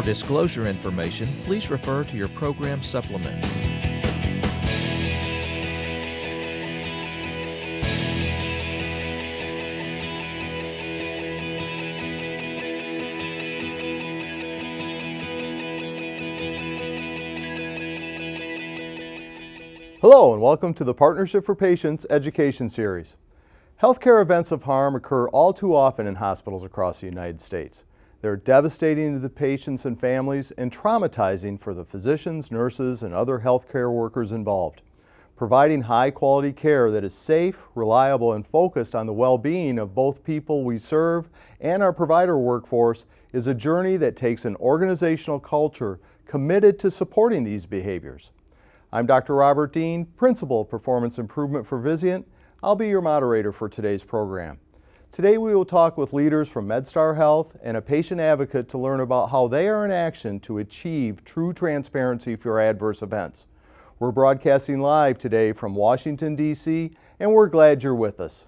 For disclosure information, please refer to your program supplement. Hello and welcome to the Partnership for Patients Education Series. Healthcare events of harm occur all too often in hospitals across the United States. They're devastating to the patients and families and traumatizing for the physicians, nurses, and other healthcare workers involved. Providing high-quality care that is safe, reliable, and focused on the well-being of both people we serve and our provider workforce is a journey that takes an organizational culture committed to supporting these behaviors. I'm Dr. Robert Dean, Principal of Performance Improvement for Vizient. I'll be your moderator for today's program. Today we will talk with leaders from MedStar Health and a patient advocate to learn about how they are in action to achieve true transparency for adverse events. We're broadcasting live today from Washington, D.C., and we're glad you're with us.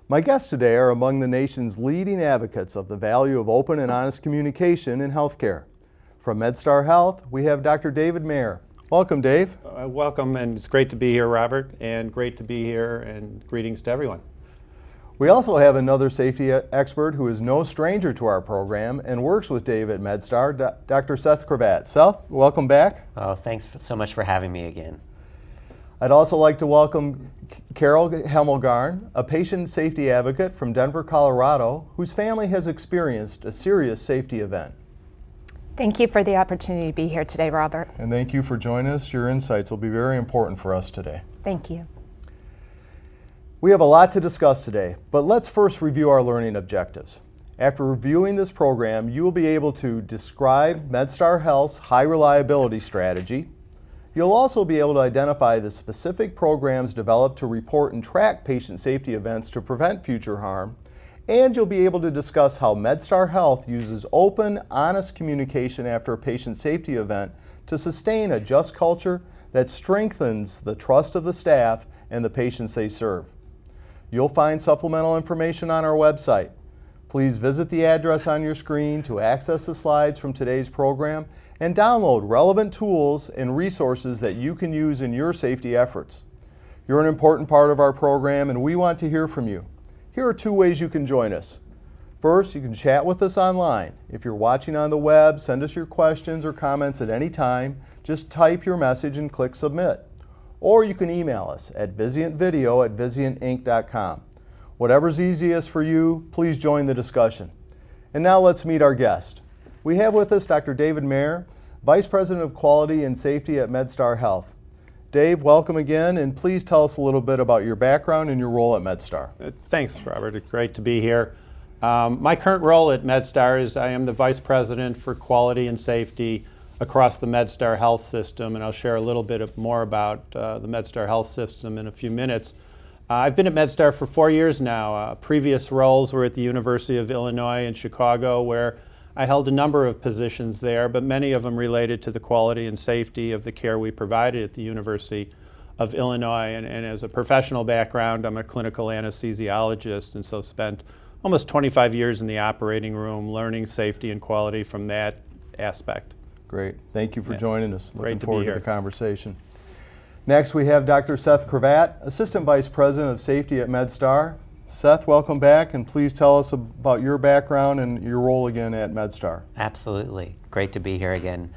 My guests today are among the nation's leading advocates of the value of open and honest communication in healthcare. From MedStar Health, we have Dr. David Mayer. Welcome, Dave. Welcome, and it's great to be here, Robert, and great to be here, and greetings to everyone. We also have another safety expert who is no stranger to our program and works with Dave at MedStar, Dr. Seth Krevat. Seth, welcome back. Oh, thanks so much for having me again. I'd also like to welcome Carole Hemmelgarn, a patient safety advocate from Denver, Colorado, whose family has experienced a serious safety event. Thank you for the opportunity to be here today, Robert. And thank you for joining us. Your insights will be very important for us today. Thank you. We have a lot to discuss today, but let's first review our learning objectives. After reviewing this program, you will be able to describe MedStar Health's high reliability strategy. You'll also be able to identify the specific programs developed to report and track patient safety events to prevent future harm, and you'll be able to discuss how MedStar Health uses open, honest communication after a patient safety event to sustain a just culture that strengthens the trust of the staff and the patients they serve. You'll find supplemental information on our website. Please visit the address on your screen to access the slides from today's program and download relevant tools and resources that you can use in your safety efforts. You're an important part of our program and we want to hear from you. Here are two ways you can join us. First, you can chat with us online. If you're watching on the web, send us your questions or comments at any time. Just type your message and click submit. Or you can email us at visientvideo@visientinc.com. Whatever's easiest for you, please join the discussion. And now let's meet our guest. We have with us Dr. David Mayer, Vice President of Quality and Safety at MedStar Health. Dave, welcome again, and please tell us a little bit about your background and your role at MedStar. Thanks, Robert. It's great to be here. My current role at MedStar is I am the Vice President for Quality and Safety across the MedStar Health System, and I'll share a little bit more about the MedStar Health System in a few minutes. I've been at MedStar for 4 years now. Previous roles were at the University of Illinois in Chicago, where I held a number of positions there, but many of them related to the quality and safety of the care we provided at the University of Illinois. And as a professional background, I'm a clinical anesthesiologist, and so spent almost 25 years in the operating room learning safety and quality from that aspect. Great. Thank you for joining us. Looking Great to forward be to here. the conversation. Next, we have Dr. Seth Krevat, Assistant Vice President of Safety at MedStar. Seth, welcome back, and please tell us about your background and your role again at MedStar. Absolutely. Great to be here again.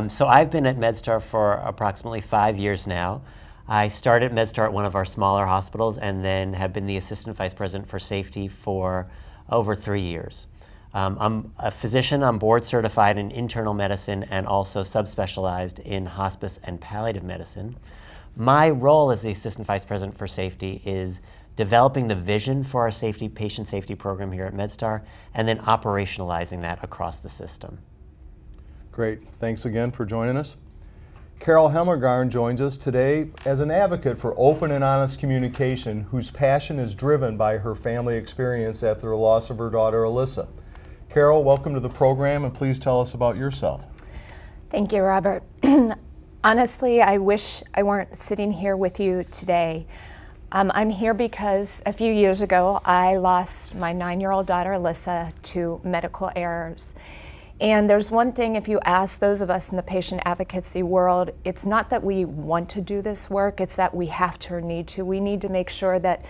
So I've been at MedStar for approximately 5 years now. I started at MedStar at one of our smaller hospitals and then have been the Assistant Vice President for Safety for over 3 years. I'm a physician. I'm board certified in internal medicine and also subspecialized in hospice and palliative medicine. My role as the Assistant Vice President for Safety is developing the vision for our patient safety program here at MedStar, and then operationalizing that across the system. Great. Thanks again for joining us. Carole Hemmelgarn joins us today as an advocate for open and honest communication, whose passion is driven by her family experience after the loss of her daughter, Alyssa. Carole, welcome to the program, and please tell us about yourself. Thank you, Robert. Honestly, I wish I weren't sitting here with you today. I'm here because a few years ago, I lost my 9-year-old daughter, Alyssa, to medical errors. And there's one thing, if you ask those of us in the patient advocacy world, it's not that we want to do this work, it's that we have to or need to. We need to make sure that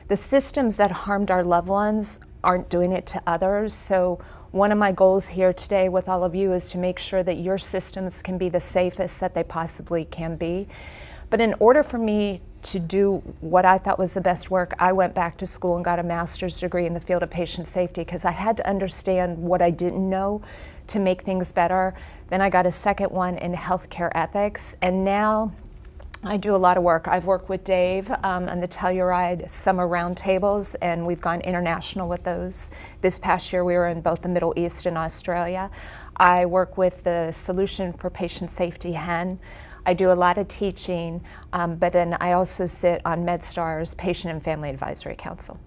the systems that harmed our loved ones aren't doing it to others. So one of my goals here today with all of you is to make sure that your systems can be the safest that they possibly can be. But in order for me to do what I thought was the best work, I went back to school and got a master's degree in the field of patient safety because I had to understand what I didn't know to make things better. Then I got a second one in healthcare ethics, and now I do a lot of work. I've worked with Dave on the Telluride Summer Roundtables, and we've gone international with those. This past year we were in both the Middle East and Australia. I work with the Solution for Patient Safety, HEN. I do a lot of teaching, but then I also sit on MedStar's Patient and Family Advisory Council.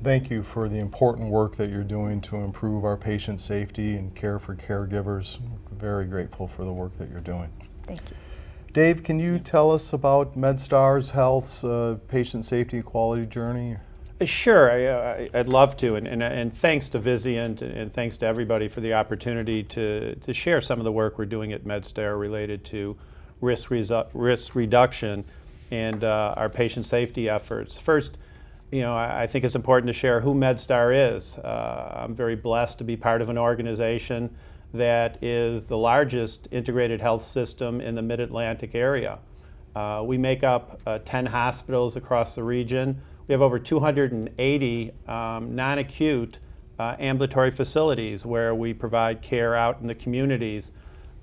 Thank you for the important work that you're doing to improve our patient safety and care for caregivers. Very grateful for the work that you're doing. Thank you. Dave, can you tell us about MedStar's Health's patient safety quality journey? Sure, I'd love to, and thanks to Vizient and thanks to everybody for the opportunity to share some of the work we're doing at MedStar related to risk reduction and our patient safety efforts. First, I think it's important to share who MedStar is. I'm very blessed to be part of an organization that is the largest integrated health system in the Mid-Atlantic area. We make up 10 hospitals across the region. We have over 280 non-acute ambulatory facilities where we provide care out in the communities.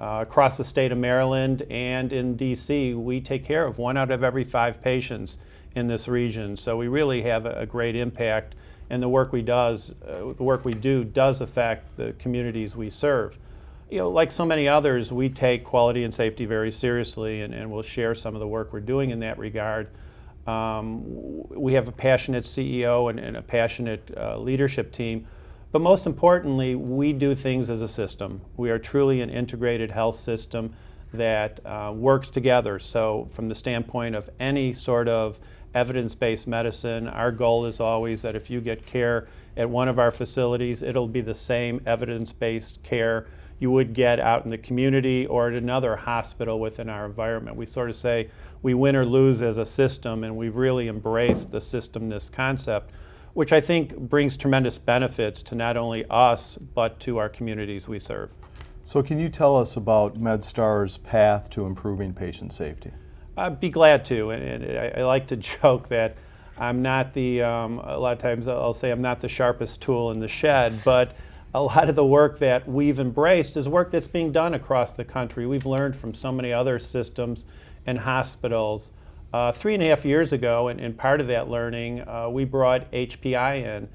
Across the state of Maryland and in DC, we take care of 1 out of every 5 patients in this region. So we really have a great impact, and the work we do does affect the communities we serve. Like so many others, we take quality and safety very seriously, and we'll share some of the work we're doing in that regard. We have a passionate CEO and a passionate leadership team, but most importantly, we do things as a system. We are truly an integrated health system that works together. So from the standpoint of any sort of evidence-based medicine, our goal is always that if you get care at one of our facilities, it'll be the same evidence-based care you would get out in the community or at another hospital within our environment. We sort of say we win or lose as a system, and we've really embraced the systemness concept, which I think brings tremendous benefits to not only us, but to our communities we serve. So can you tell us about MedStar's path to improving patient safety? I'd be glad to, and I like to joke that I'm not a lot of times I'll say I'm not the sharpest tool in the shed, but a lot of the work that we've embraced is work that's being done across the country. We've learned from so many other systems and hospitals. 3.5 years ago, and part of that learning, we brought HPI in.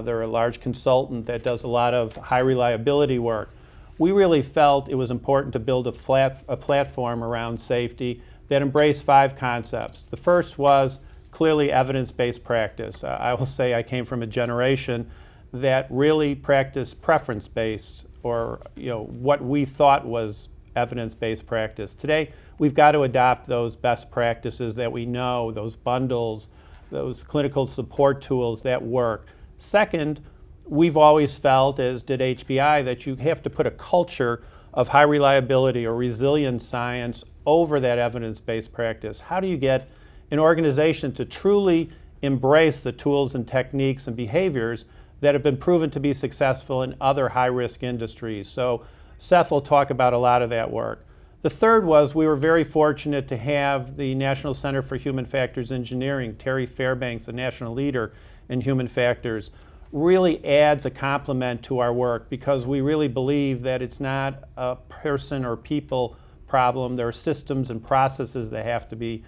They're a large consultant that does a lot of high reliability work. We really felt it was important to build a platform around safety that embraced 5 concepts. The first was clearly evidence-based practice. I will say I came from a generation that really practiced preference-based, or what we thought was evidence-based practice. Today, we've got to adopt those best practices that we know, those bundles, those clinical support tools that work. Second, we've always felt, as did HPI, that you have to put a culture of high reliability or resilient science over that evidence-based practice. How do you get an organization to truly embrace the tools and techniques and behaviors that have been proven to be successful in other high-risk industries? So Seth will talk about a lot of that work. The third was we were very fortunate to have the National Center for Human Factors Engineering, Terry Fairbanks, a national leader in human factors, really adds a complement to our work, because we really believe that it's not a person or people problem. There are systems and processes that have to be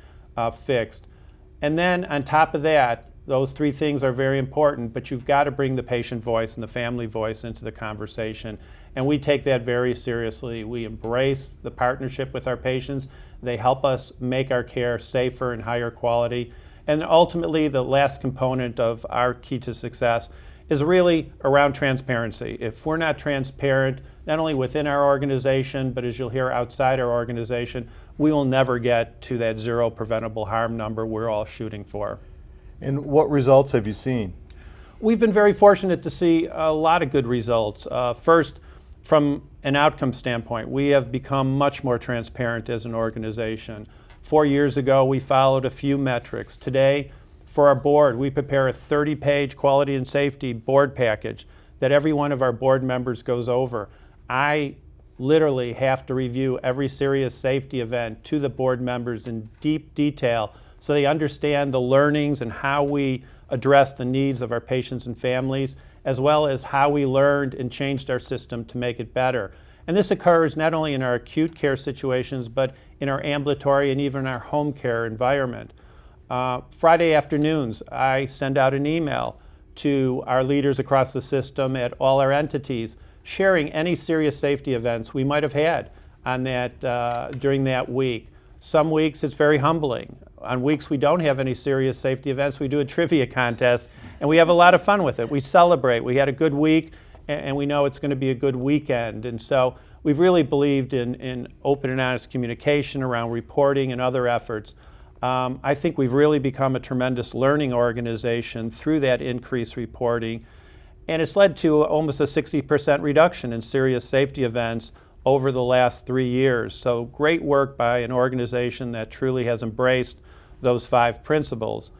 fixed. And then on top of that, Those three things are very important, but you've got to bring the patient voice and the family voice into the conversation. And we take that very seriously. We embrace the partnership with our patients. They help us make our care safer and higher quality. And ultimately, the last component of our key to success is really around transparency. If we're not transparent, not only within our organization, but as you'll hear outside our organization, we will never get to that zero preventable harm number we're all shooting for. And what results have you seen? We've been very fortunate to see a lot of good results. First, from an outcome standpoint, we have become much more transparent as an organization. 4 years ago, we followed a few metrics. Today, for our board, we prepare a 30-page quality and safety board package that every one of our board members goes over. I literally have to review every serious safety event to the board members in deep detail so they understand the learnings and how we address the needs of our patients and families, as well as how we learned and changed our system to make it better. And this occurs not only in our acute care situations, but in our ambulatory and even our home care environment. Friday afternoons, I send out an email to our leaders across the system at all our entities, sharing any serious safety events we might have had on that during that week. Some weeks it's very humbling. On weeks we don't have any serious safety events, we do a trivia contest, and we have a lot of fun with it. We celebrate. We had a good week, and we know it's going to be a good weekend. And so we've really believed in open and honest communication around reporting and other efforts. I think we've really become a tremendous learning organization through that increased reporting, and it's led to almost a 60% reduction in serious safety events over the last 3 years. So great work by an organization that truly has embraced those 5 principles.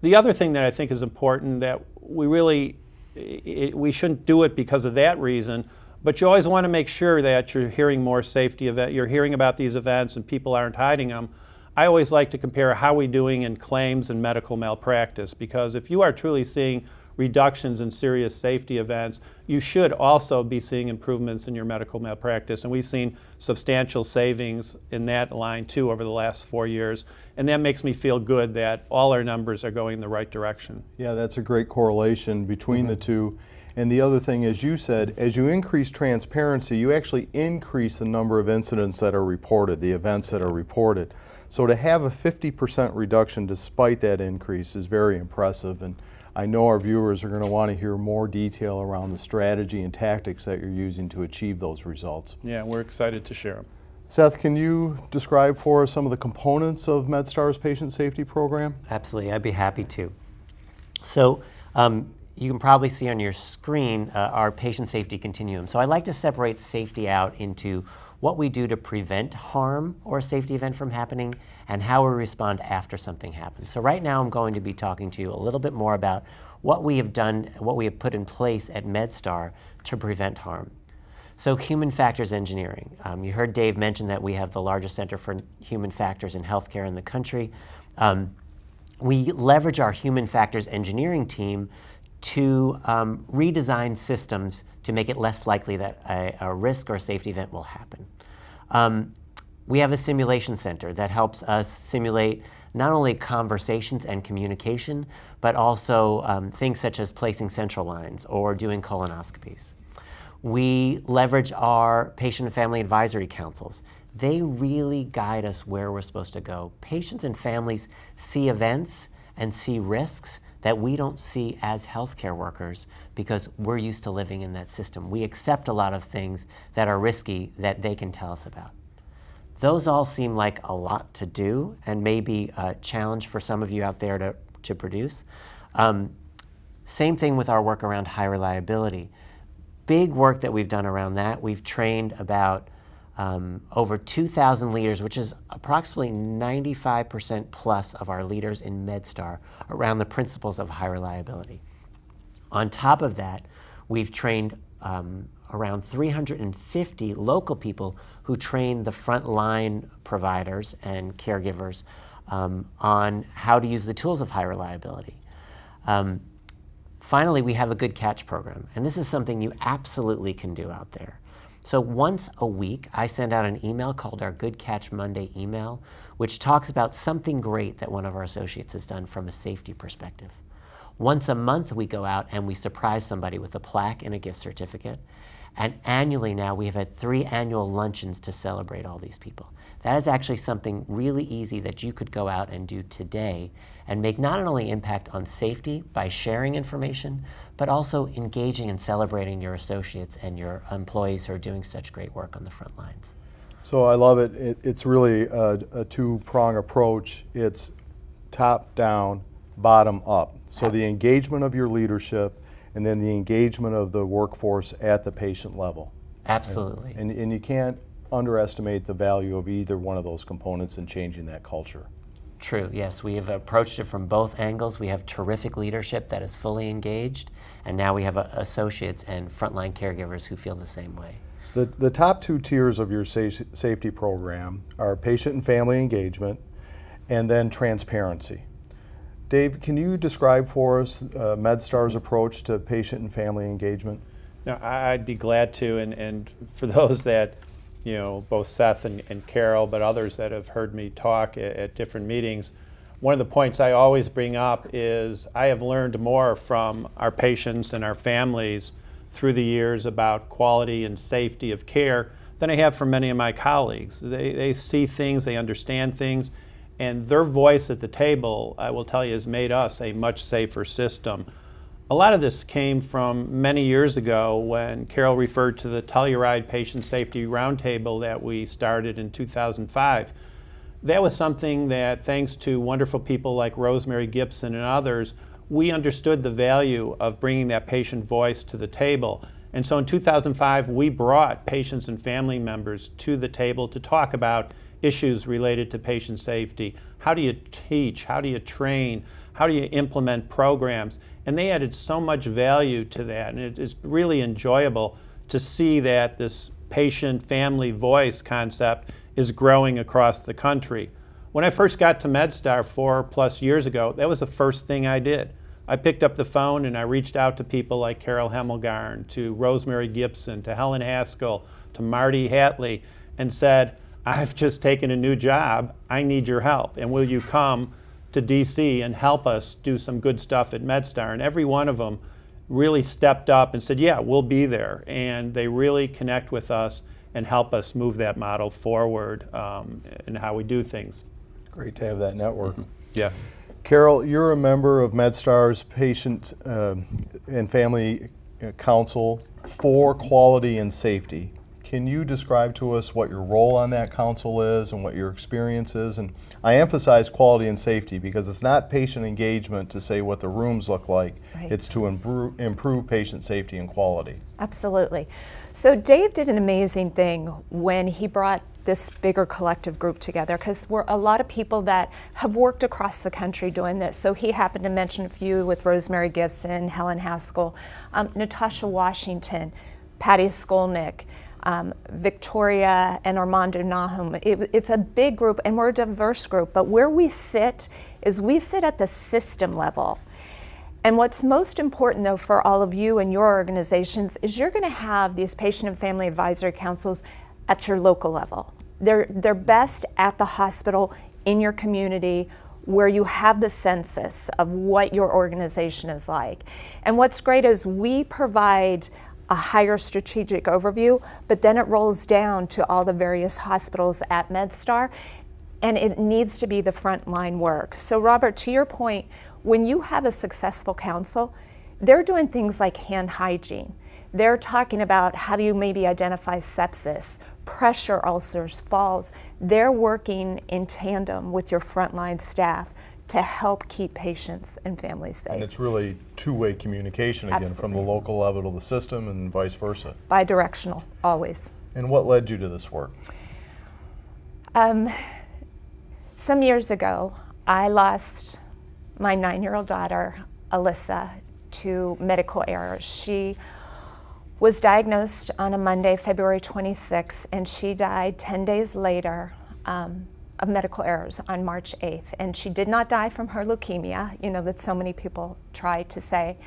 The other thing that I think is important, that we shouldn't do it because of that reason, but you always want to make sure that you're hearing more safety events, you're hearing about these events and people aren't hiding them. I always like to compare how we're doing in claims and medical malpractice, because if you are truly seeing reductions in serious safety events, you should also be seeing improvements in your medical malpractice. And we've seen substantial savings in that line too over the last 4 years. And that makes me feel good that all our numbers are going in the right direction. Yeah, that's a great correlation between the two. And the other thing, as you said, as you increase transparency, you actually increase the number of incidents that are reported, the events that are reported. So to have a 50% reduction despite that increase is very impressive. And I know our viewers are going to want to hear more detail around the strategy and tactics that you're using to achieve those results. Yeah, we're excited to share them. Seth, can you describe for us some of the components of MedStar's patient safety program? Absolutely, I'd be happy to. So you can probably see on your screen our patient safety continuum. So I like to separate safety out into what we do to prevent harm or a safety event from happening, and how we respond after something happens. So right now I'm going to be talking to you a little bit more about what we have done, what we have put in place at MedStar to prevent harm. So human factors engineering. You heard Dave mention that we have the largest center for human factors in healthcare in the country. We leverage our human factors engineering team to redesign systems to make it less likely that a risk or a safety event will happen. We have a simulation center that helps us simulate not only conversations and communication, but also things such as placing central lines or doing colonoscopies. We leverage our patient and family advisory councils. They really guide us where we're supposed to go. Patients and families see events and see risks that we don't see as healthcare workers because we're used to living in that system. We accept a lot of things that are risky that they can tell us about. Those all seem like a lot to do and maybe a challenge for some of you out there to produce. Same thing with our work around high reliability. Big work that we've done around that. We've trained about over 2,000 leaders, which is approximately 95% plus of our leaders in MedStar, around the principles of high reliability. On top of that, we've trained around 350 local people who train the frontline providers and caregivers on how to use the tools of high reliability. Finally, we have a Good Catch program, and this is something you absolutely can do out there. So once a week, I send out an email called our Good Catch Monday email, which talks about something great that one of our associates has done from a safety perspective. Once a month we go out and we surprise somebody with a plaque and a gift certificate. And annually now we have had 3 annual luncheons to celebrate all these people. That is actually something really easy that you could go out and do today and make not only impact on safety by sharing information, but also engaging and celebrating your associates and your employees who are doing such great work on the front lines. So I love it. It's really a two-prong approach. It's top down, bottom up. So the engagement of your leadership and then the engagement of the workforce at the patient level. Absolutely. And you can't underestimate the value of either one of those components in changing that culture. True, yes. We have approached it from both angles. We have terrific leadership that is fully engaged, and now we have associates and frontline caregivers who feel the same way. The top 2 tiers of your safety program are patient and family engagement and then transparency. Dave, can you describe for us MedStar's approach to patient and family engagement? No, I'd be glad to, and for those that, you know, both Seth and Carole, but others that have heard me talk at different meetings, one of the points I always bring up is I have learned more from our patients and our families through the years about quality and safety of care than I have from many of my colleagues. They see things, they understand things, and their voice at the table, I will tell you, has made us a much safer system. A lot of this came from many years ago when Carole referred to the Telluride Patient Safety Roundtable that we started in 2005. That was something that, thanks to wonderful people like Rosemary Gibson and others, we understood the value of bringing that patient voice to the table. And so in 2005, we brought patients and family members to the table to talk about issues related to patient safety. How do you teach? How do you train? How do you implement programs? And they added so much value to that, and it's really enjoyable to see that this patient-family voice concept is growing across the country. When I first got to MedStar 4+ years ago, that was the first thing I did. I picked up the phone and I reached out to people like Carole Hemmelgarn, to Rosemary Gibson, to Helen Haskell, to Marty Hatley, and said, I've just taken a new job, I need your help, and will you come to DC and help us do some good stuff at MedStar? And every one of them really stepped up and said, yeah, we'll be there. And they really connect with us and help us move that model forward in how we do things. Great to have that network. Yes. Carole, you're a member of MedStar's Patient and Family Council for Quality and Safety. Can you describe to us what your role on that council is and what your experience is? And I emphasize quality and safety because it's not patient engagement to say what the rooms look like. Right. It's to improve patient safety and quality. Absolutely. So Dave did an amazing thing when he brought this bigger collective group together, because we're a lot of people that have worked across the country doing this. So he happened to mention a few with Rosemary Gibson, Helen Haskell, Natasha Washington, Patty Skolnick, Victoria and Armando Nahum. It's a big group and we're a diverse group, but where we sit is we sit at the system level. And what's most important though for all of you and your organizations is you're going to have these patient and family advisory councils at your local level. They're best at the hospital, in your community, where you have the census of what your organization is like. And what's great is we provide a higher strategic overview, but then it rolls down to all the various hospitals at MedStar, and it needs to be the frontline work. So Robert, to your point, when you have a successful council, they're doing things like hand hygiene. They're talking about how do you maybe identify sepsis, pressure ulcers, falls. They're working in tandem with your frontline staff to help keep patients and families safe. And it's really two-way communication again. Absolutely. From the local level to the system and vice versa. Bidirectional, always. And what led you to this work? Some years ago, I lost my 9-year-old daughter, Alyssa, to medical errors. She was diagnosed on a Monday, February 26th, and she died 10 days later of medical errors on March 8th. And she did not die from her leukemia, you know, that so many people try to say.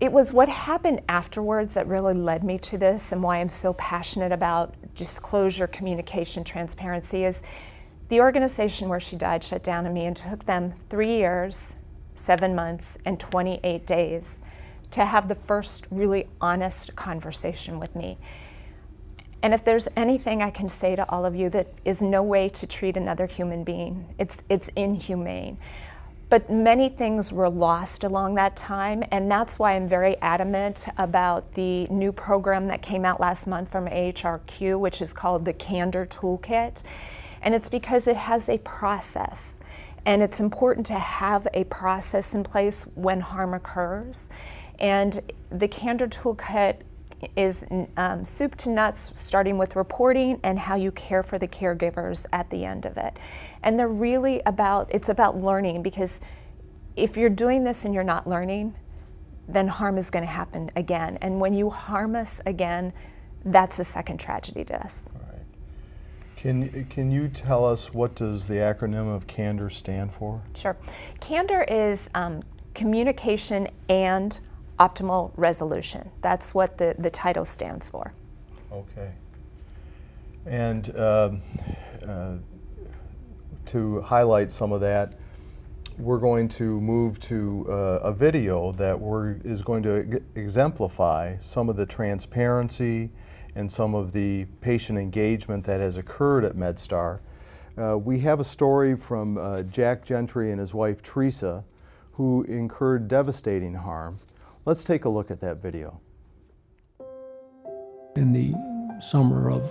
It was what happened afterwards that really led me to this, and why I'm so passionate about disclosure, communication, transparency, is the organization where she died shut down on me, and took them 3 years 7 months, and 28 days to have the first really honest conversation with me. And if there's anything I can say to all of you, that is no way to treat another human being. It's inhumane. But many things were lost along that time, and that's why I'm very adamant about the new program that came out last month from AHRQ, which is called the Candor Toolkit. And it's because it has a process, and it's important to have a process in place when harm occurs. And the Candor Toolkit is soup to nuts, starting with reporting and how you care for the caregivers at the end of it. And they're really it's about learning, because if you're doing this and you're not learning, then harm is going to happen again. And when you harm us again, that's a second tragedy to us. All right. Can you tell us, what does the acronym of CANDOR stand for? Sure. CANDOR is communication and optimal resolution. That's what the title stands for. Okay. And to highlight some of that, we're going to move to a video that is going to exemplify some of the transparency and some of the patient engagement that has occurred at MedStar. We have a story from Jack Gentry and his wife Teresa, who incurred devastating harm. Let's take a look at that video. In the summer of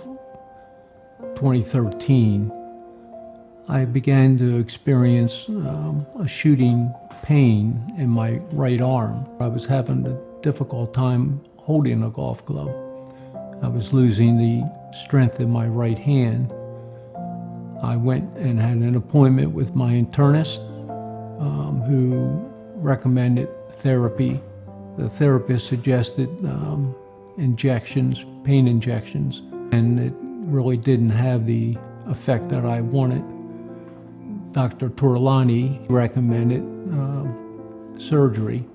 2013, I began to experience a shooting pain in my right arm. I was having a difficult time holding a golf club. I was losing the strength in my right hand. I went and had an appointment with my internist, who recommended therapy. The therapist suggested injections, pain injections, and it really didn't have the effect that I wanted. Dr. Tortolani recommended surgery,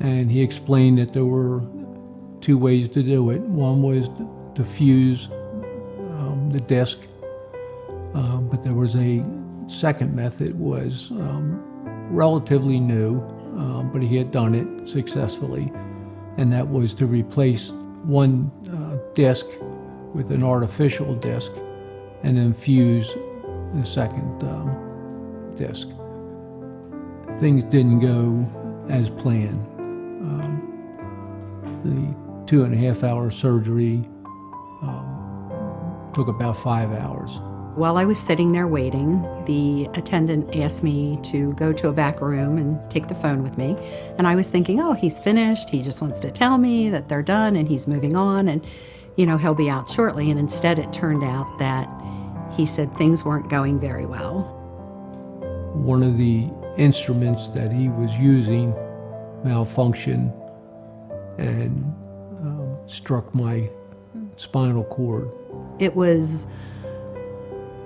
and he explained that there were two ways to do it. One was to fuse the disc, but there was a second method, was relatively new, but he had done it successfully, and that was to replace one disc with an artificial disc and then fuse the second disc. Things didn't go as planned. The 2.5-hour surgery took about 5 hours. While I was sitting there waiting, the attendant asked me to go to a back room and take the phone with me. And I was thinking, oh, he's finished. He just wants to tell me that they're done and he's moving on and, he'll be out shortly. And instead it turned out that he said things weren't going very well. One of the instruments that he was using malfunctioned and struck my spinal cord. It was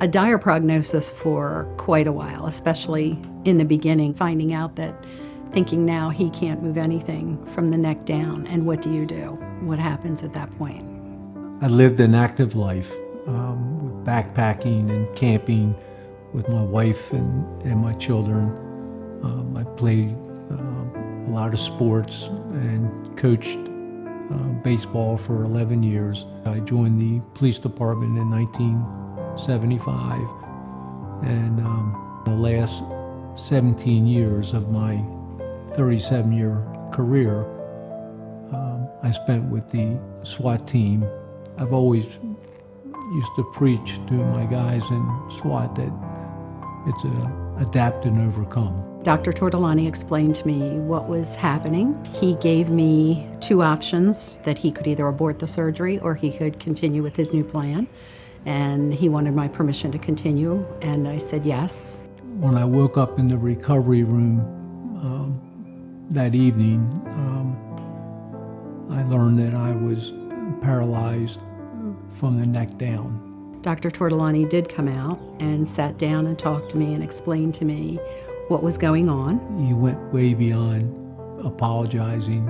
a dire prognosis for quite a while, especially in the beginning, finding out that, thinking now he can't move anything from the neck down, and what do you do? What happens at that point? I lived an active life, with backpacking and camping with my wife and my children. I played a lot of sports and coached baseball for 11 years. I joined the police department in 1975, and the last 17 years of my 37-year career I spent with the SWAT team. I've always used to preach to my guys in SWAT that it's adapt and overcome. Dr. Tortolani explained to me what was happening. He gave me two options, that he could either abort the surgery or he could continue with his new plan. And he wanted my permission to continue, and I said yes. When I woke up in the recovery room that evening, I learned that I was paralyzed from the neck down. Dr. Tortolani did come out and sat down and talked to me and explained to me what was going on. He went way beyond apologizing,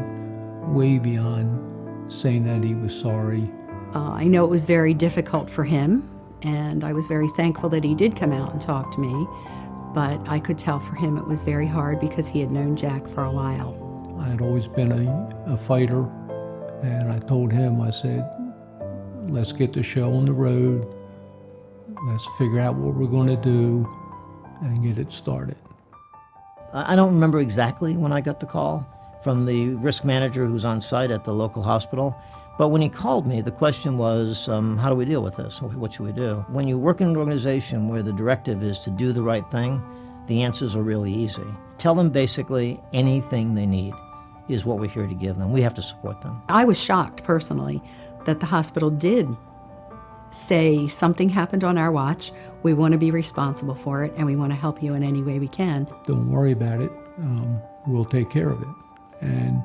way beyond saying that he was sorry. I know it was very difficult for him, and I was very thankful that he did come out and talk to me. but I could tell for him it was very hard because he had known Jack for a while. I had always been a fighter, and I told him, I said, let's get the show on the road, let's figure out what we're going to do and get it started. I don't remember exactly when I got the call from the risk manager who's on site at the local hospital. But when he called me, the question was, how do we deal with this? What should we do? When you work in an organization where the directive is to do the right thing, the answers are really easy. Tell them basically anything they need is what we're here to give them. We have to support them. I was shocked personally that the hospital did say something happened on our watch, we want to be responsible for it, and we want to help you in any way we can. Don't worry about it, we'll take care of it. And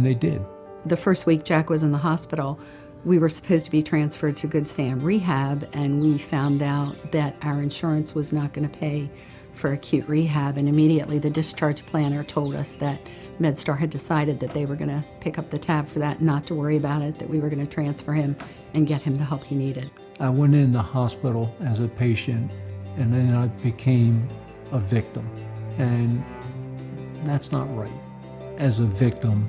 they did. The first week Jack was in the hospital, we were supposed to be transferred to Good Sam Rehab, and we found out that our insurance was not going to pay for acute rehab, and immediately the discharge planner told us that MedStar had decided that they were going to pick up the tab for that, not to worry about it, that we were going to transfer him and get him the help he needed. I went in the hospital as a patient, and then I became a victim, and that's not right. As a victim,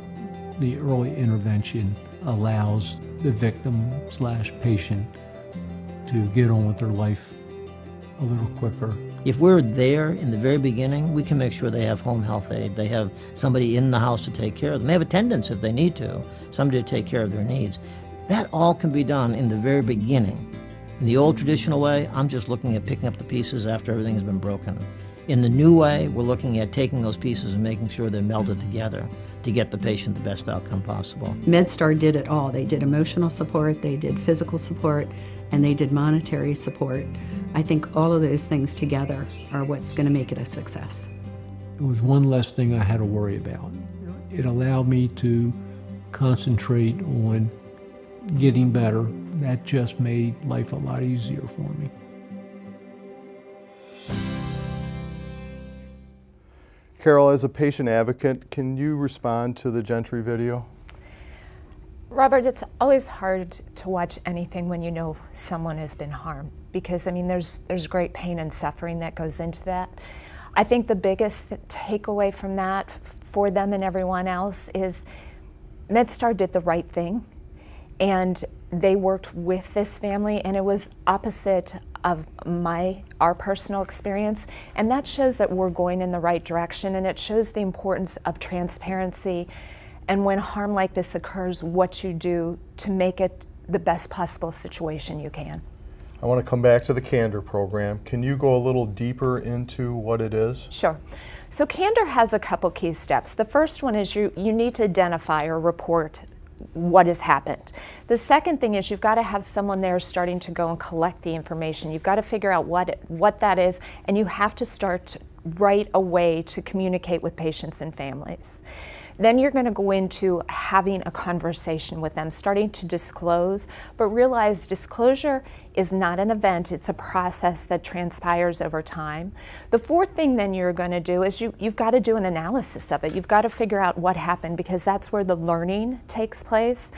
the early intervention allows the victim/patient to get on with their life a little quicker. If we're there in the very beginning, we can make sure they have home health aid. They have somebody in the house to take care of them. They have attendants if they need to, somebody to take care of their needs. That all can be done in the very beginning. In the old traditional way, I'm just looking at picking up the pieces after everything has been broken. In the new way, we're looking at taking those pieces and making sure they're melded together to get the patient the best outcome possible. MedStar did it all. They did emotional support, they did physical support, and they did monetary support. I think all of those things together are what's going to make it a success. It was one less thing I had to worry about. It allowed me to concentrate on getting better. That just made life a lot easier for me. Carole, as a patient advocate, can you respond to the Gentry video? Robert, it's always hard to watch anything when you know someone has been harmed, because I mean there's great pain and suffering that goes into that. I think the biggest takeaway from that for them and everyone else is MedStar did the right thing, and they worked with this family, and it was opposite of our personal experience, and that shows that we're going in the right direction, and it shows the importance of transparency, and when harm like this occurs, what you do to make it the best possible situation you can. I want to come back to the Candor program. Can you go a little deeper into what it is? Sure. So Candor has a couple key steps. The first one is you need to identify or report what has happened. The second thing is you've got to have someone there starting to go and collect the information. You've got to figure out what that is, and you have to start right away to communicate with patients and families. Then you're going to go into having a conversation with them, starting to disclose, but realize disclosure is not an event, it's a process that transpires over time. The fourth thing then you're going to do is you've got to do an analysis of it. You've got to figure out what happened, because that's where the learning takes place.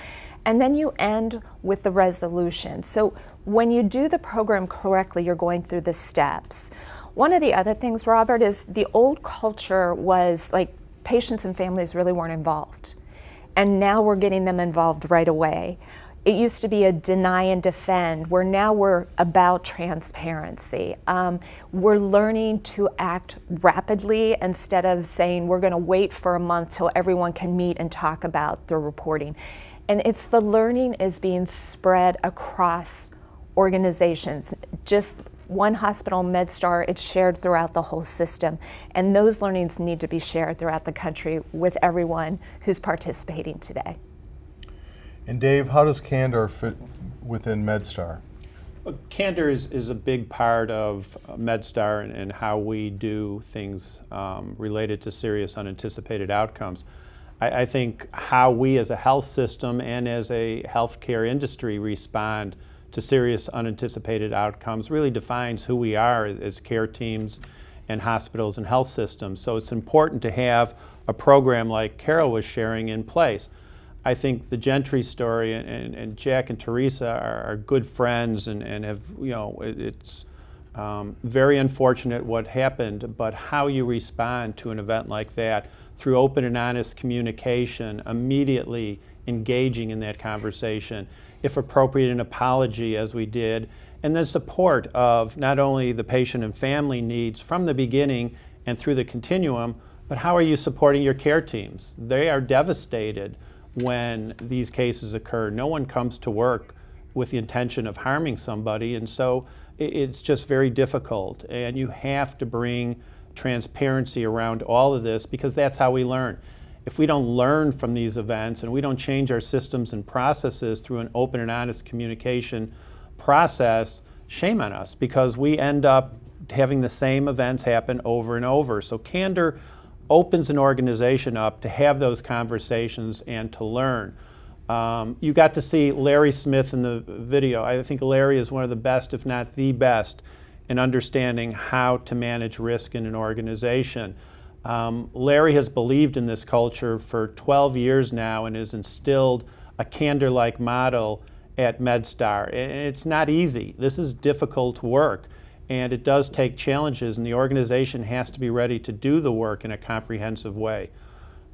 And then you end with the resolution. So when you do the program correctly, you're going through the steps. One of the other things, Robert, is the old culture was like patients and families really weren't involved. And now we're getting them involved right away. It used to be a deny and defend, where now we're about transparency. We're learning to act rapidly instead of saying we're going to wait for a month till everyone can meet and talk about their reporting. And it's the learning is being spread across organizations. Just one hospital, MedStar, it's shared throughout the whole system. And those learnings need to be shared throughout the country with everyone who's participating today. And Dave, how does Candor fit within MedStar? Well, Candor is a big part of MedStar and how we do things related to serious unanticipated outcomes. I think how we as a health system and as a healthcare industry respond to serious unanticipated outcomes really defines who we are as care teams and hospitals and health systems. So it's important to have a program like Carole was sharing in place. I think the Gentry story and Jack and Teresa are good friends and have, you know, it's Very unfortunate what happened, but how you respond to an event like that through open and honest communication, immediately engaging in that conversation, if appropriate, an apology as we did, and then support of not only the patient and family needs from the beginning and through the continuum, but how are you supporting your care teams? They are devastated when these cases occur. No one comes to work with the intention of harming somebody, and so it's just very difficult. And you have to bring transparency around all of this, because that's how we learn. If we don't learn from these events and we don't change our systems and processes through an open and honest communication process, shame on us, because we end up having the same events happen over and over. So candor opens an organization up to have those conversations and to learn. You got to see Larry Smith in the video. I think Larry is one of the best, if not the best, in understanding how to manage risk in an organization. Larry has believed in this culture for 12 years now and has instilled a candor-like model at MedStar. It's not easy. This is difficult work, and it does take challenges, and the organization has to be ready to do the work in a comprehensive way.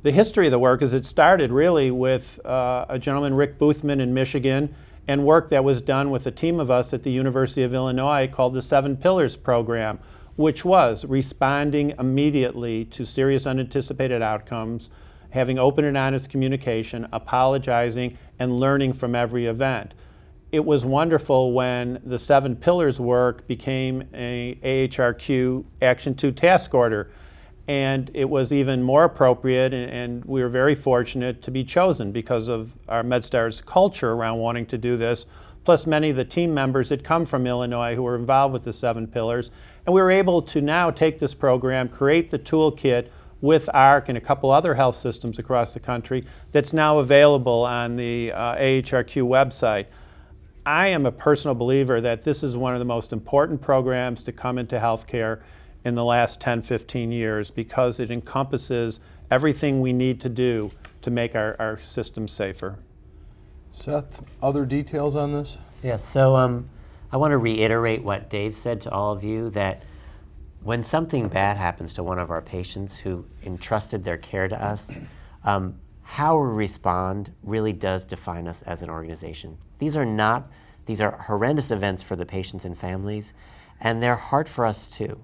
The history of the work is it started really with a gentleman, Rick Boothman in Michigan, and work that was done with a team of us at the University of Illinois called the 7 Pillars Program, which was responding immediately to serious unanticipated outcomes, having open and honest communication, apologizing, and learning from every event. It was wonderful when the 7 Pillars work became a AHRQ Action 2 task order. And it was even more appropriate, and we were very fortunate to be chosen because of our MedStar's culture around wanting to do this, plus many of the team members that come from Illinois who were involved with the 7 Pillars. And we were able to now take this program, create the toolkit with ARC and a couple other health systems across the country that's now available on the AHRQ website. I am a personal believer that this is one of the most important programs to come into healthcare in the last 10, 15 years, because it encompasses everything we need to do to make our system safer. Seth, other details on this? Yes, so I want to reiterate what Dave said to all of you, that when something bad happens to one of our patients who entrusted their care to us, how we respond really does define us as an organization. These are horrendous events for the patients and families, and they're hard for us too.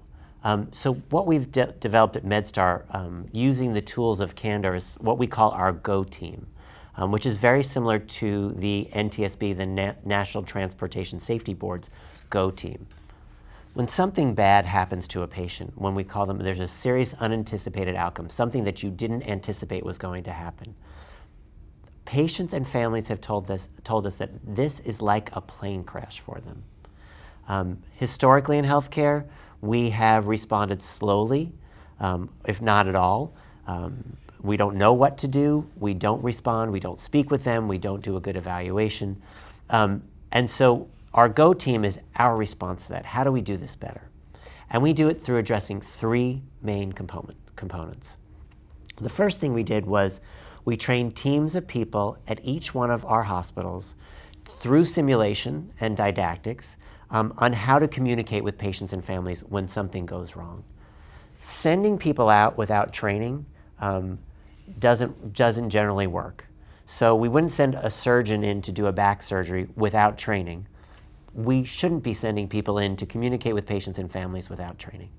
So what we've developed at MedStar, using the tools of candor, is what we call our GO team, which is very similar to the NTSB, the National Transportation Safety Board's GO team. When something bad happens to a patient, when we call them, there's a serious unanticipated outcome, something that you didn't anticipate was going to happen. Patients and families have told us that this is like a plane crash for them. Historically in healthcare, we have responded slowly, if not at all. We don't know what to do. We don't respond. We don't speak with them. We don't do a good evaluation. And so our GO team is our response to that. How do we do this better? And we do it through addressing 3 main components. The first thing we did was we trained teams of people at each one of our hospitals through simulation and didactics on how to communicate with patients and families when something goes wrong. Sending people out without training doesn't generally work. So we wouldn't send a surgeon in to do a back surgery without training. We shouldn't be sending people in to communicate with patients and families without training.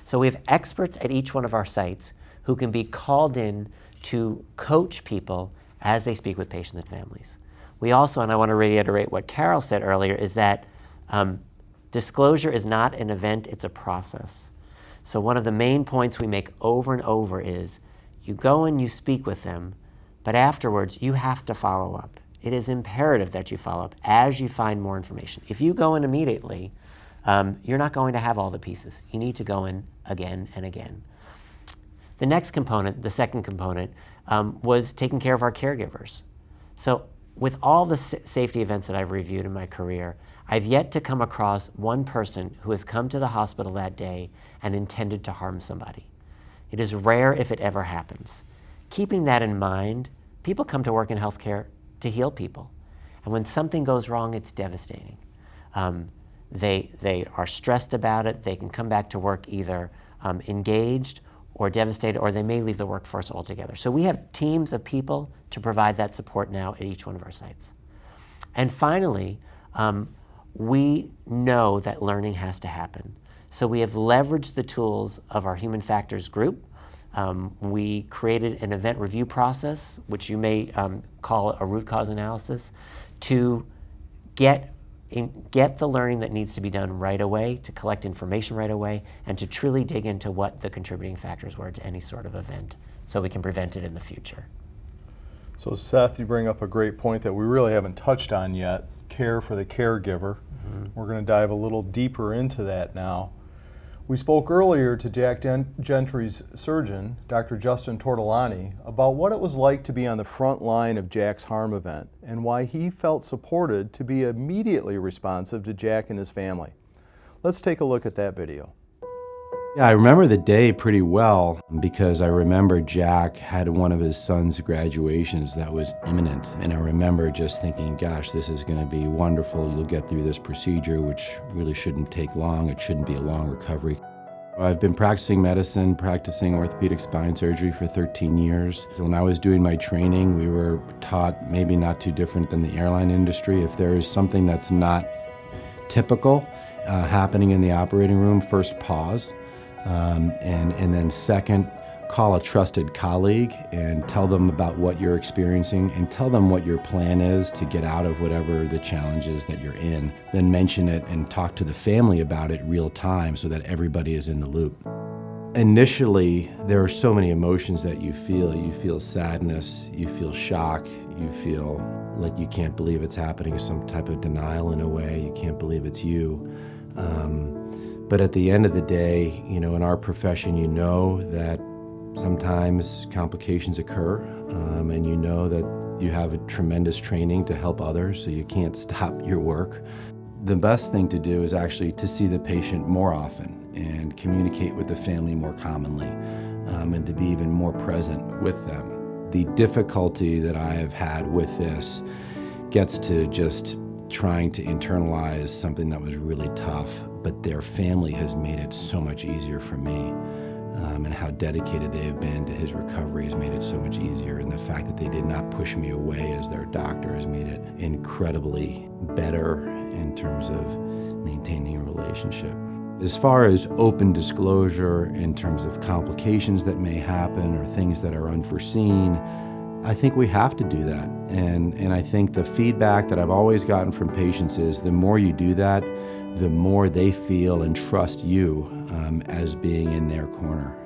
So we have experts at each one of our sites who can be called in to coach people as they speak with patients and families. We also, and I want to reiterate what Carole said earlier, is that disclosure is not an event, it's a process. So one of the main points we make over and over is you go and you speak with them, but afterwards you have to follow up. It is imperative that you follow up as you find more information. If you go in immediately, you're not going to have all the pieces. You need to go in again and again. The next component, the second component, was taking care of our caregivers. So with all the safety events that I've reviewed in my career, I've yet to come across one person who has come to the hospital that day and intended to harm somebody. It is rare if it ever happens. Keeping that in mind, people come to work in healthcare to heal people. And when something goes wrong, it's devastating. They are stressed about it. They can come back to work either engaged or devastated, or they may leave the workforce altogether. So we have teams of people to provide that support now at each one of our sites. And finally, we know that learning has to happen. So we have leveraged the tools of our human factors group. We created an event review process, which you may call a root cause analysis, to get the learning that needs to be done right away, to collect information right away, and to truly dig into what the contributing factors were to any sort of event so we can prevent it in the future. So Seth, you bring up a great point that we really haven't touched on yet, care for the caregiver. We're going to dive a little deeper into that now. We spoke earlier to Jack Gentry's surgeon, Dr. Justin Tortolani, about what it was like to be on the front line of Jack's harm event and why he felt supported to be immediately responsive to Jack and his family. Let's take a look at that video. Yeah, I remember the day pretty well because I remember Jack had one of his son's graduations that was imminent. And I remember just thinking, gosh, this is going to be wonderful. You'll get through this procedure, which really shouldn't take long. It shouldn't be a long recovery. I've been practicing medicine, practicing orthopedic spine surgery for 13 years. So when I was doing my training, we were taught, maybe not too different than the airline industry, if there is something that's not typical happening in the operating room, first pause. And then second, call a trusted colleague and tell them about what you're experiencing and tell them what your plan is to get out of whatever the challenges that you're in. Then mention it and talk to the family about it real time so that everybody is in the loop. Initially, there are so many emotions that you feel. You feel sadness, you feel shock, you feel like you can't believe it's happening, some type of denial in a way. You can't believe it's you. But at the end of the day, you know, in our profession, you know that sometimes complications occur, and you know that you have a tremendous training to help others, so you can't stop your work. The best thing to do is actually to see the patient more often and communicate with the family more commonly, and to be even more present with them. The difficulty that I have had with this gets to just trying to internalize something that was really tough, but their family has made it so much easier for me. And how dedicated they have been to his recovery has made it so much easier. And the fact that they did not push me away as their doctor has made it incredibly better in terms of maintaining a relationship. As far as open disclosure in terms of complications that may happen or things that are unforeseen, I think we have to do that. And I think the feedback that I've always gotten from patients is the more you do that, the more they feel and trust you as being in their corner.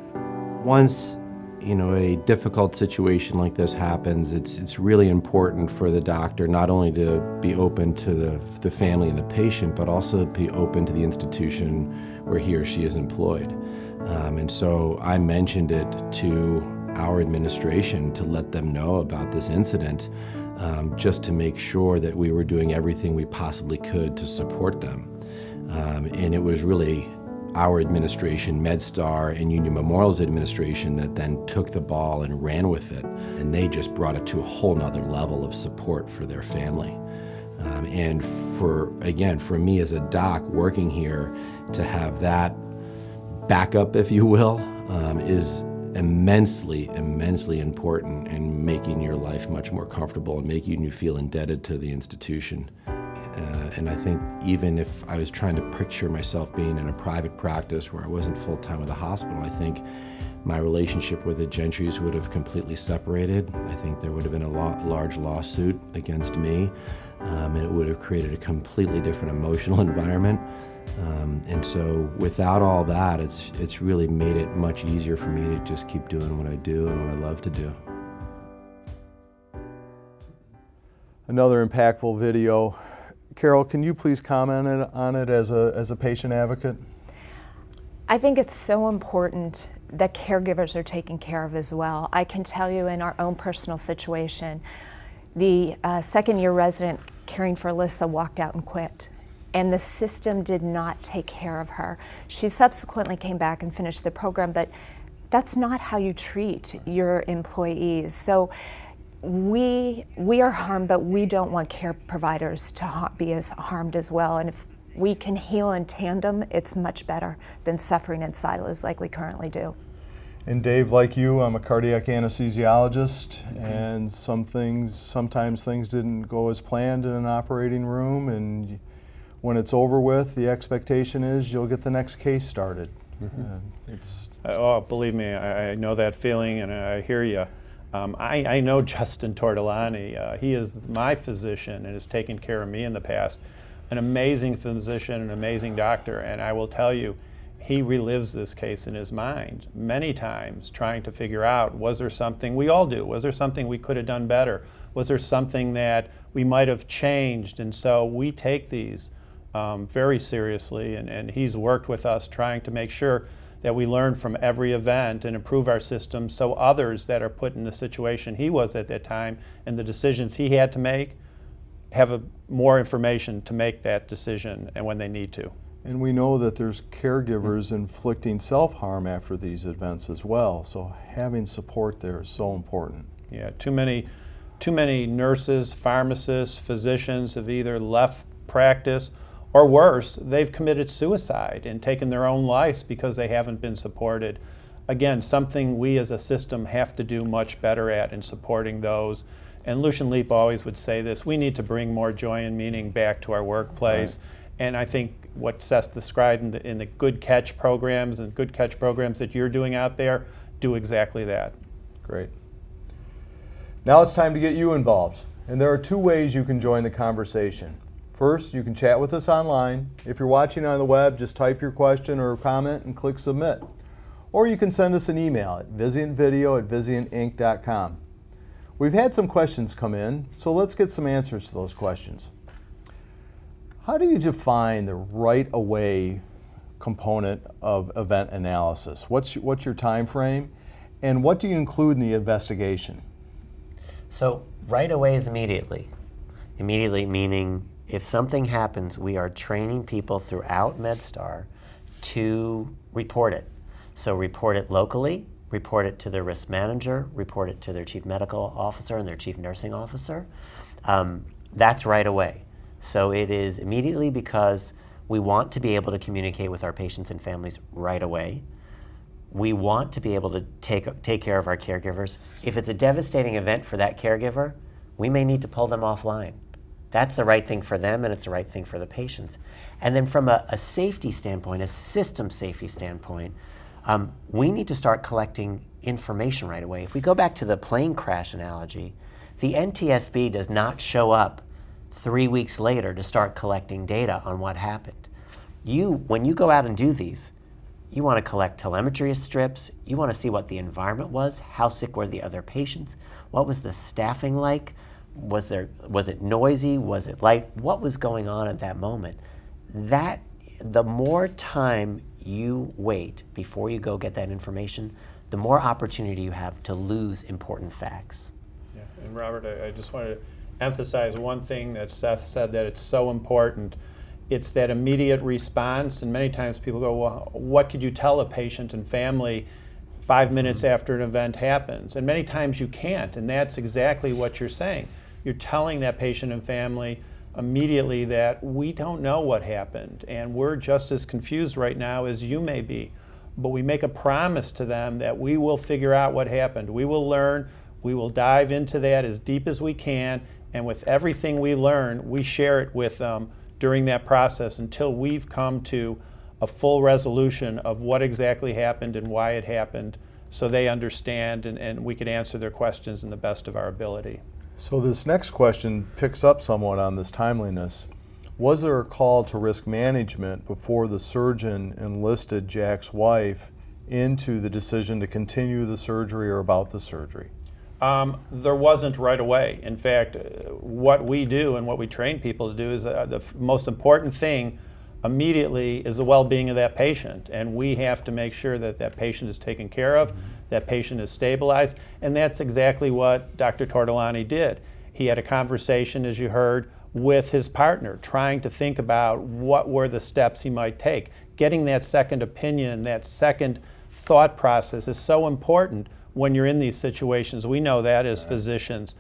Once, you know, a difficult situation like this happens, it's really important for the doctor not only to be open to the family and the patient, but also be open to the institution where he or she is employed. And so I mentioned it to our administration to let them know about this incident, just to make sure that we were doing everything we possibly could to support them. And it was really our administration, MedStar and Union Memorial's administration, that then took the ball and ran with it. And they just brought it to a whole nother level of support for their family. And for me as a doc working here, to have that backup, if you will, is immensely important in making your life much more comfortable and making you feel indebted to the institution. And I think even if I was trying to picture myself being in a private practice where I wasn't full-time with a hospital, I think my relationship with the Gentrys would have completely separated. I think there would have been a large lawsuit against me, and it would have created a completely different emotional environment. And so without all that, it's really made it much easier for me to just keep doing what I do and what I love to do. Another impactful video. Carole, can you please comment on it as a patient advocate? I think it's so important that caregivers are taken care of as well. I can tell you in our own personal situation, the second-year resident caring for Alyssa walked out and quit, and the system did not take care of her. She subsequently came back and finished the program, but that's not how you treat your employees. So we are harmed, but we don't want care providers to be as harmed as well. And we can heal in tandem, it's much better than suffering in silos like we currently do. And Dave, like you, I'm a cardiac anesthesiologist, and sometimes things didn't go as planned in an operating room, and when it's over with, the expectation is you'll get the next case started. Oh, believe me, I know that feeling, and I hear you. I know Justin Tortolani. He is my physician and has taken care of me in the past. An amazing physician, an amazing doctor, and I will tell you, he relives this case in his mind many times, trying to figure out, was there something, we all do, was there something we could have done better? Was there something that we might have changed? And so we take these very seriously, and he's worked with us trying to make sure that we learn from every event and improve our system so others that are put in the situation he was at that time and the decisions he had to make have more information to make that decision and when they need to. And we know that there's caregivers inflicting self-harm after these events as well, so having support there is so important. Yeah, too many nurses, pharmacists, physicians have either left practice or worse, they've committed suicide and taken their own lives because they haven't been supported. Again, something we as a system have to do much better at in supporting those. And Lucian Leap always would say this, we need to bring more joy and meaning back to our workplace. Right. And I think what Seth described in the Good Catch programs and Good Catch programs that you're doing out there do exactly that. Great. Now it's time to get you involved. And there are two ways you can join the conversation. First, you can chat with us online. If you're watching on the web, just type your question or comment and click submit. Or you can send us an email at visientvideo@visientinc.com. We've had some questions come in, so let's get some answers to those questions. How do you define the right-away component of event analysis? What's your time frame, and what do you include in the investigation? So right away is immediately. Immediately meaning if something happens, we are training people throughout MedStar to report it. So report it locally, report it to their risk manager, report it to their chief medical officer and their chief nursing officer. That's right away. So it is immediately because we want to be able to communicate with our patients and families right away. We want to be able to take care of our caregivers. If it's a devastating event for that caregiver, we may need to pull them offline. That's the right thing for them, and it's the right thing for the patients. And then from a safety standpoint, a system safety standpoint, we need to start collecting information right away. If we go back to the plane crash analogy, the NTSB does not show up 3 weeks later to start collecting data on what happened. When you go out and do these, you want to collect telemetry strips, you want to see what the environment was, how sick were the other patients, what was the staffing like, was it noisy, was it light, what was going on at that moment. The more time you wait before you go get that information, the more opportunity you have to lose important facts. Yeah, and Robert, I just wanted to emphasize one thing that Seth said that it's so important. It's that immediate response, and many times people go, well, what could you tell a patient and family 5 minutes after an event happens? And many times you can't, and that's exactly what you're saying. You're telling that patient and family immediately that we don't know what happened, and we're just as confused right now as you may be. But we make a promise to them that we will figure out what happened. We will learn, we will dive into that as deep as we can, and with everything we learn, we share it with them during that process until we've come to a full resolution of what exactly happened and why it happened, so they understand and we can answer their questions in the best of our ability. So this next question picks up somewhat on this timeliness. Was there a call to risk management before the surgeon enlisted Jack's wife into the decision to continue the surgery or about the surgery? There wasn't right away. In fact, what we do and what we train people to do is the most important thing immediately is the well-being of that patient, and we have to make sure that that patient is taken care of, that patient is stabilized, and that's exactly what Dr. Tortolani did. He had a conversation, as you heard, with his partner, trying to think about what were the steps he might take. Getting that second opinion, that second thought process is so important when you're in these situations. We know that as physicians.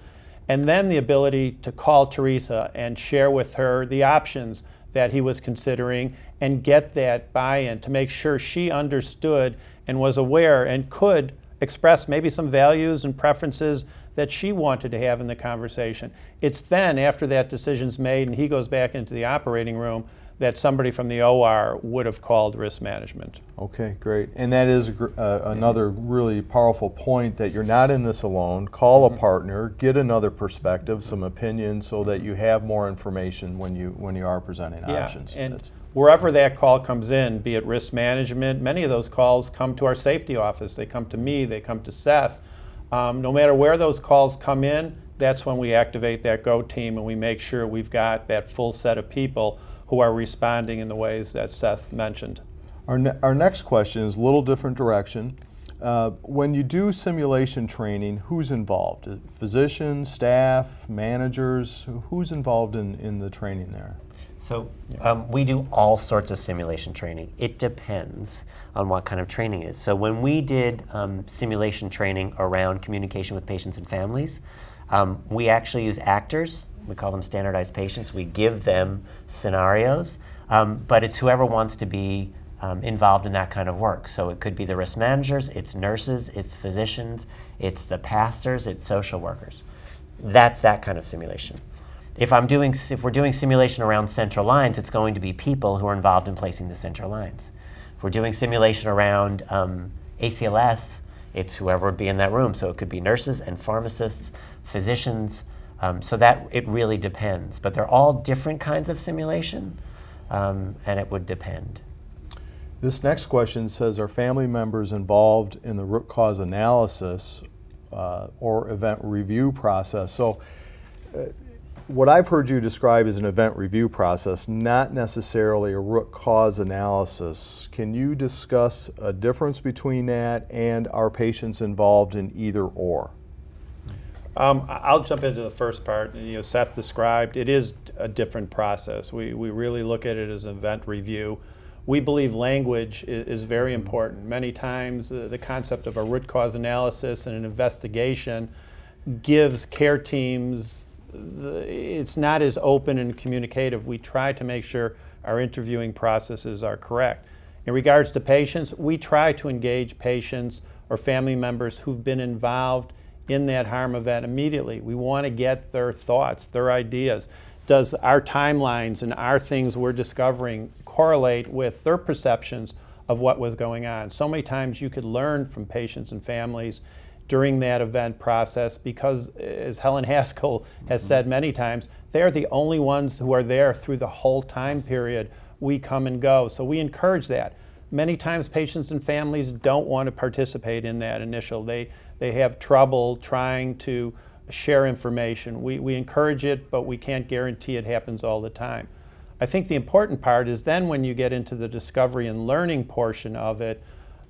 And then the ability to call Teresa and share with her the options that he was considering and get that buy-in to make sure she understood and was aware and could express maybe some values and preferences that she wanted to have in the conversation. It's then, after that decision's made and he goes back into the operating room, that somebody from the OR would have called risk management. Okay, great. And that is another really powerful point, that you're not in this alone. Call a partner, get another perspective, some opinions, so that you have more information when you are presenting options. And wherever that call comes in, be it risk management, many of those calls come to our safety office. They come to me, they come to Seth. No matter where those calls come in, that's when we activate that GO team and we make sure we've got that full set of people who are responding in the ways that Seth mentioned. Our next question is a little different direction. When you do simulation training, who's involved? Physicians, staff, managers? Who's involved in the training there? So we do all sorts of simulation training. It depends on what kind of training it is. So when we did simulation training around communication with patients and families, we actually use actors. We call them standardized patients. We give them scenarios, but it's whoever wants to be involved in that kind of work. So it could be the risk managers, it's nurses, it's physicians, it's the pastors, it's social workers. That's that kind of simulation. If we're doing simulation around central lines, it's going to be people who are involved in placing the central lines. If we're doing simulation around ACLS, it's whoever would be in that room. So it could be nurses and pharmacists, physicians, so that it really depends. But they're all different kinds of simulation, and it would depend. This next question says, are family members involved in the root cause analysis or event review process? So what I've heard you describe is an event review process, not necessarily a root cause analysis. Can you discuss a difference between that and are patients involved in either or? I'll jump into the first part. Seth described, it is a different process. We really look at it as an event review. We believe language is very important. Many times the concept of a root cause analysis and an investigation gives care teams, it's not as open and communicative. We try to make sure our interviewing processes are correct. In regards to patients, we try to engage patients or family members who've been involved in that harm event immediately. We want to get their thoughts, their ideas. Does our timelines and our things we're discovering correlate with their perceptions of what was going on? So many times you could learn from patients and families during that event process because, as Helen Haskell has said many times, they're the only ones who are there through the whole time period we come and go. So we encourage that. Many times patients and families don't want to participate in that initial. They have trouble trying to share information. We encourage it, but we can't guarantee it happens all the time. I think the important part is then when you get into the discovery and learning portion of it,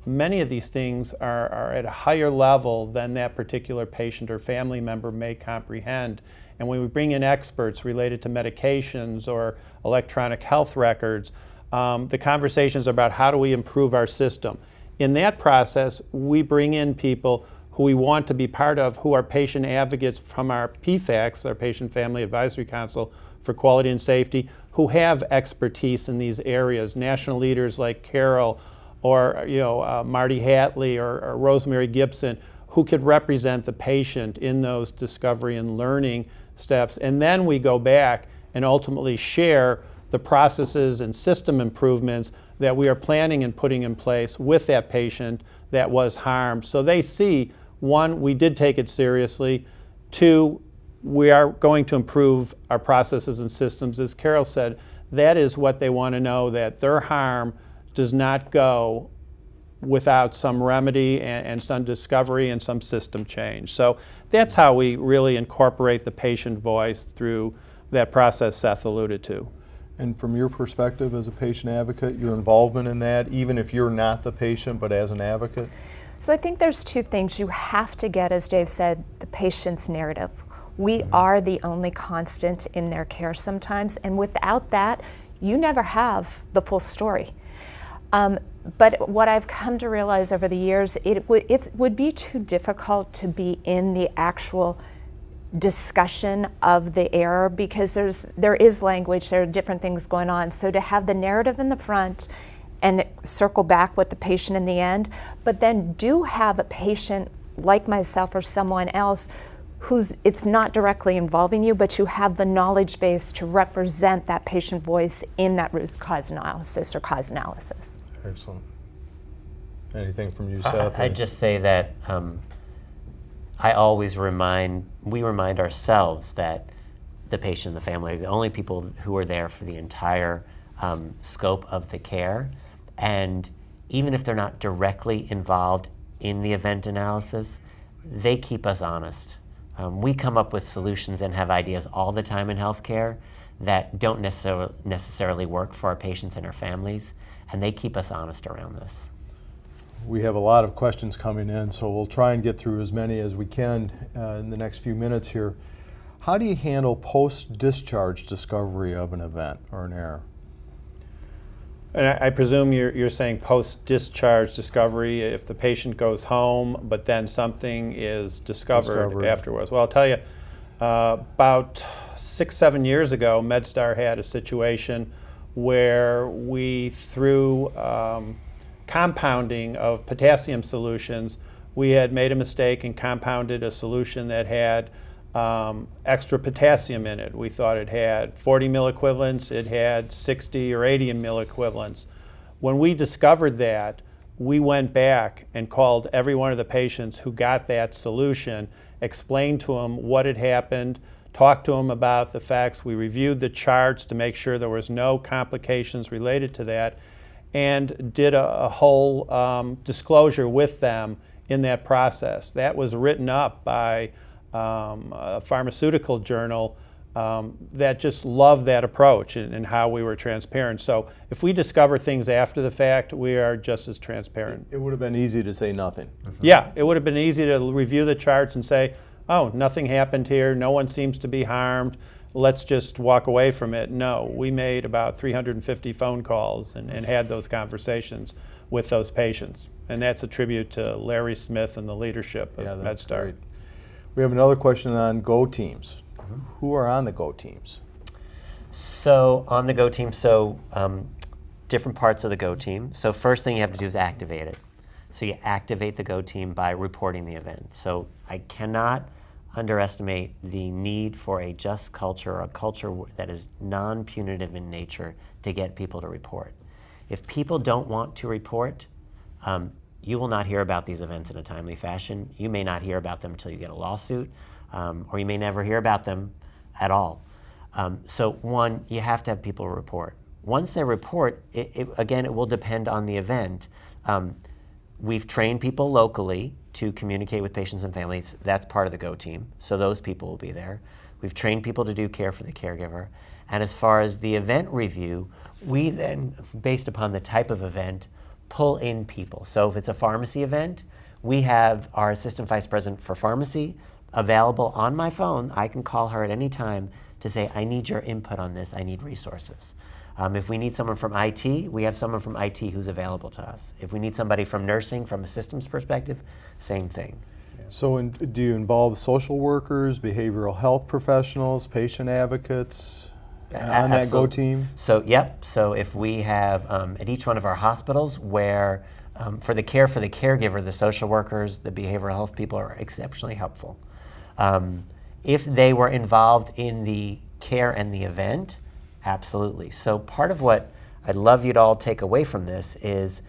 many of these things are at a higher level than that particular patient or family member may comprehend. And when we bring in experts related to medications or electronic health records, the conversations about how do we improve our system. In that process, we bring in people who we want to be part of, who are patient advocates from our PFACs, our Patient Family Advisory Council for Quality and Safety, who have expertise in these areas. National leaders like Carole or Marty Hatley or Rosemary Gibson, who could represent the patient in those discovery and learning steps. And then we go back and ultimately share the processes and system improvements that we are planning and putting in place with that patient that was harmed. So they see, one, we did take it seriously. Two, we are going to improve our processes and systems. As Carole said, that is what they want to know, that their harm does not go without some remedy and some discovery and some system change. So that's how we really incorporate the patient voice through that process Seth alluded to. And from your perspective as a patient advocate, your involvement in that, even if you're not the patient, but as an advocate? So I think there's two things. You have to get, as Dave said, the patient's narrative. We are the only constant in their care sometimes, and without that, you never have the full story. But what I've come to realize over the years, it would be too difficult to be in the actual discussion of the error, because there is language, there are different things going on. So to have the narrative in the front and circle back with the patient in the end, but then do have a patient like myself or someone else it's not directly involving you, but you have the knowledge base to represent that patient voice in that root cause analysis or cause analysis. Excellent. Anything from you, Seth? I'd just say that we remind ourselves that the patient and the family are the only people who are there for the entire scope of the care. And even if they're not directly involved in the event analysis, they keep us honest. We come up with solutions and have ideas all the time in healthcare that don't necessarily work for our patients and our families, and they keep us honest around this. We have a lot of questions coming in, so we'll try and get through as many as we can in the next few minutes here. How do you handle post-discharge discovery of an event or an error? And I presume you're saying post-discharge discovery, if the patient goes home, but then something is discovered afterwards. Well, I'll tell you, about 6-7 years ago, MedStar had a situation where we, through compounding of potassium solutions, we had made a mistake and compounded a solution that had extra potassium in it. We thought it had 40 milliequivalents, it had 60 or 80 milliequivalents. When we discovered that, we went back and called every one of the patients who got that solution, explained to them what had happened, talked to them about the facts. We reviewed the charts to make sure there was no complications related to that, and did a whole disclosure with them in that process. That was written up by a pharmaceutical journal that just loved that approach and how we were transparent. So if we discover things after the fact, we are just as transparent. It would have been easy to say nothing. Yeah, it would have been easy to review the charts and say, oh, nothing happened here, no one seems to be harmed, let's just walk away from it. No, we made about 350 phone calls and had those conversations with those patients. And that's a tribute to Larry Smith and the leadership of MedStar. Great. We have another question on Go teams. Who are on the Go teams? So on the Go team, different parts of the Go team. So first thing you have to do is activate it. So you activate the Go team by reporting the event. So I cannot underestimate the need for a just culture, a culture that is non-punitive in nature, to get people to report. If people don't want to report, you will not hear about these events in a timely fashion. You may not hear about them until you get a lawsuit, or you may never hear about them at all. So one, you have to have people report. Once they report, again, it will depend on the event. We've trained people locally to communicate with patients and families. That's part of the Go team, so those people will be there. We've trained people to do care for the caregiver. And as far as the event review, we then, based upon the type of event, pull in people. So if it's a pharmacy event, we have our assistant vice president for pharmacy available on my phone. I can call her at any time to say, I need your input on this, I need resources. If we need someone from IT, we have someone from IT who's available to us. If we need somebody from nursing, from a systems perspective, same thing. So do you involve social workers, behavioral health professionals, patient advocates on that Go team? So, yep. So if we have at each one of our hospitals where for the caregiver, the social workers, the behavioral health people are exceptionally helpful. If they were involved in the care and the event, absolutely. So part of what I'd love you to all take away from this is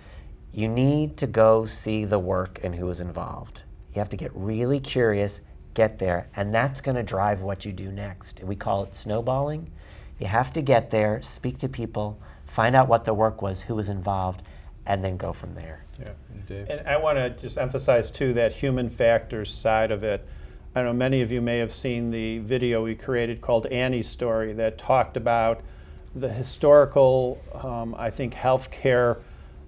you need to go see the work and who is involved. You have to get really curious, get there, and that's going to drive what you do next. We call it snowballing. You have to get there, speak to people, find out what the work was, who was involved, and then go from there. Yeah, and Dave? And I want to just emphasize too that human factors side of it. I know many of you may have seen the video we created called Annie's Story that talked about the historical, I think, healthcare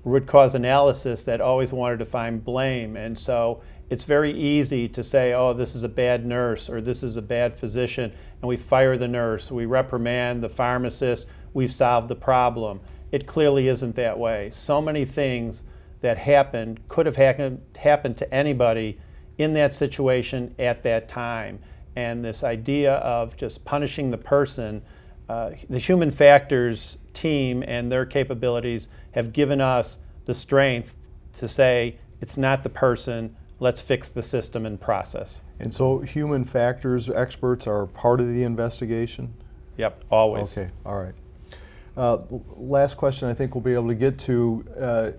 root cause analysis that always wanted to find blame. And so it's very easy to say, oh, this is a bad nurse or this is a bad physician, and we fire the nurse, we reprimand the pharmacist, we've solved the problem. It clearly isn't that way. So many things that happened could have happened to anybody in that situation at that time. and this idea of just punishing the person. The human factors team and their capabilities have given us the strength to say it's not the person, let's fix the system and process. And so human factors experts are part of the investigation? Yep, always. Okay, all right. Last question I think we'll be able to get to.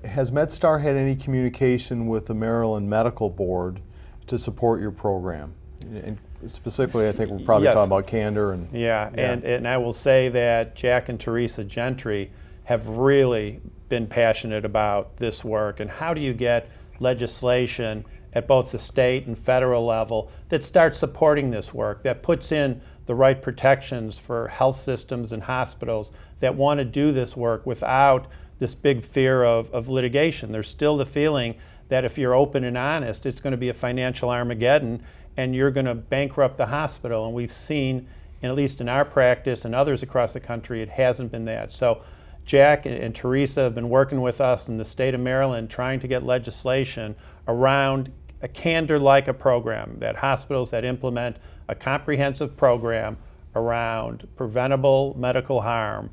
Has MedStar had any communication with the Maryland Medical Board to support your program? And specifically, I think we're probably Yes. talking about candor and... Yeah, and I will say that Jack and Teresa Gentry have really been passionate about this work, and how do you get legislation at both the state and federal level that starts supporting this work, that puts in the right protections for health systems and hospitals that want to do this work without this big fear of litigation. There's still the feeling that if you're open and honest, it's going to be a financial Armageddon and you're going to bankrupt the hospital. And we've seen, at least in our practice and others across the country, it hasn't been that. So Jack and Teresa have been working with us in the state of Maryland trying to get legislation around a candor-like a program, that hospitals that implement a comprehensive program around preventable medical harm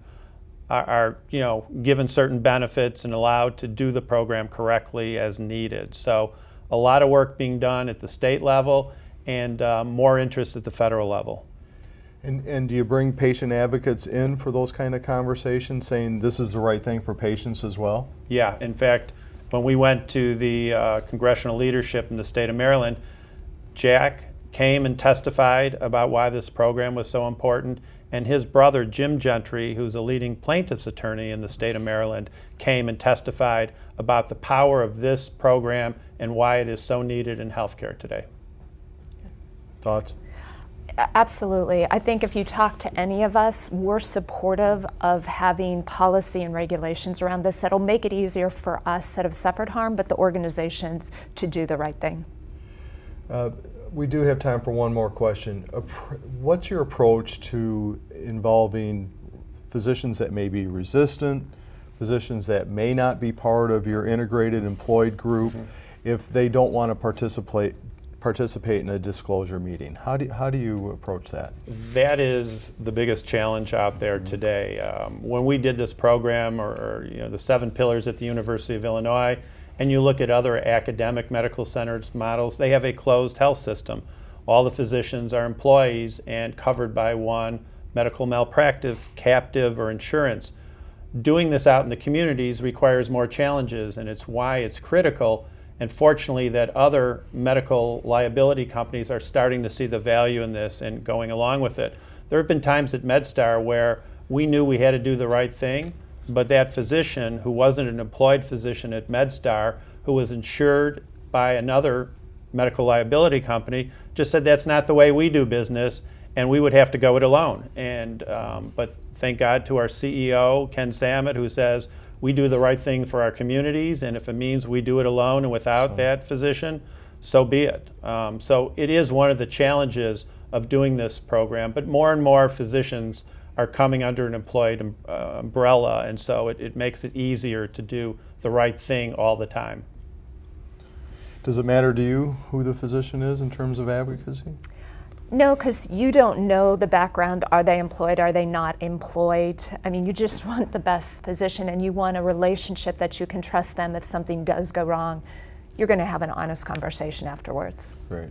are given certain benefits and allowed to do the program correctly as needed. So a lot of work being done at the state level and more interest at the federal level. And do you bring patient advocates in for those kind of conversations, saying this is the right thing for patients as well? Yeah, in fact, when we went to the congressional leadership in the state of Maryland, Jack came and testified about why this program was so important, and his brother, Jim Gentry, who's a leading plaintiff's attorney in the state of Maryland, came and testified about the power of this program and why it is so needed in healthcare today. Thoughts? Absolutely. I think if you talk to any of us, we're supportive of having policy and regulations around this that'll make it easier for us that have suffered harm, but the organizations to do the right thing. We do have time for one more question. What's your approach to involving physicians that may be resistant, physicians that may not be part of your integrated employed group, if they don't want to participate in a disclosure meeting? How do you approach that? That is the biggest challenge out there today. When we did this program, or the 7 pillars at the University of Illinois, and you look at other academic medical centers models, they have a closed health system. All the physicians are employees and covered by one medical malpractice captive or insurance. Doing this out in the communities requires more challenges, and it's why it's critical, and fortunately, that other medical liability companies are starting to see the value in this and going along with it. There have been times at MedStar where we knew we had to do the right thing, but that physician, who wasn't an employed physician at MedStar, who was insured by another medical liability company, just said that's not the way we do business, and we would have to go it alone. And but thank God to our CEO, Ken Samet, who says we do the right thing for our communities, and if it means we do it alone and without that physician, so be it. So it is one of the challenges of doing this program, but more and more physicians are coming under an employed umbrella, and so it makes it easier to do the right thing all the time. Does it matter to you who the physician is in terms of advocacy? No, because you don't know the background. Are they employed? Are they not employed? I mean, you just want the best physician, and you want a relationship that you can trust them if something does go wrong. You're going to have an honest conversation afterwards. Great.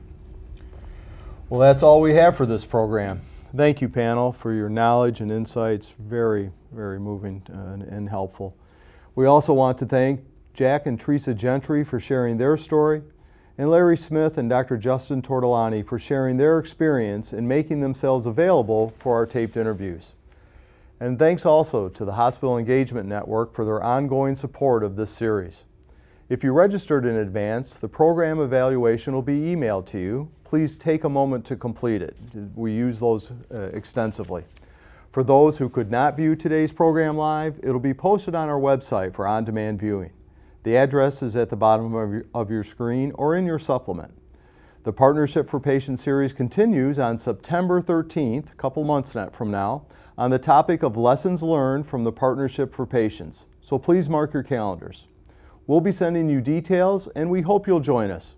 Well, that's all we have for this program. Thank you, panel, for your knowledge and insights. Very, very moving and helpful. We also want to thank Jack and Teresa Gentry for sharing their story, and Larry Smith and Dr. Justin Tortolani for sharing their experience and making themselves available for our taped interviews. And thanks also to the Hospital Engagement Network for their ongoing support of this series. If you registered in advance, the program evaluation will be emailed to you. Please take a moment to complete it. We use those extensively. For those who could not view today's program live, it'll be posted on our website for on-demand viewing. The address is at the bottom of your screen or in your supplement. The Partnership for Patients series continues on September 13th, a couple months from now, on the topic of lessons learned from the Partnership for Patients. So please mark your calendars. We'll be sending you details, and we hope you'll join us.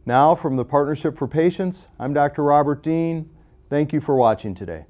Now, from the Partnership for Patients, I'm Dr. Robert Dean. Thank you for watching today.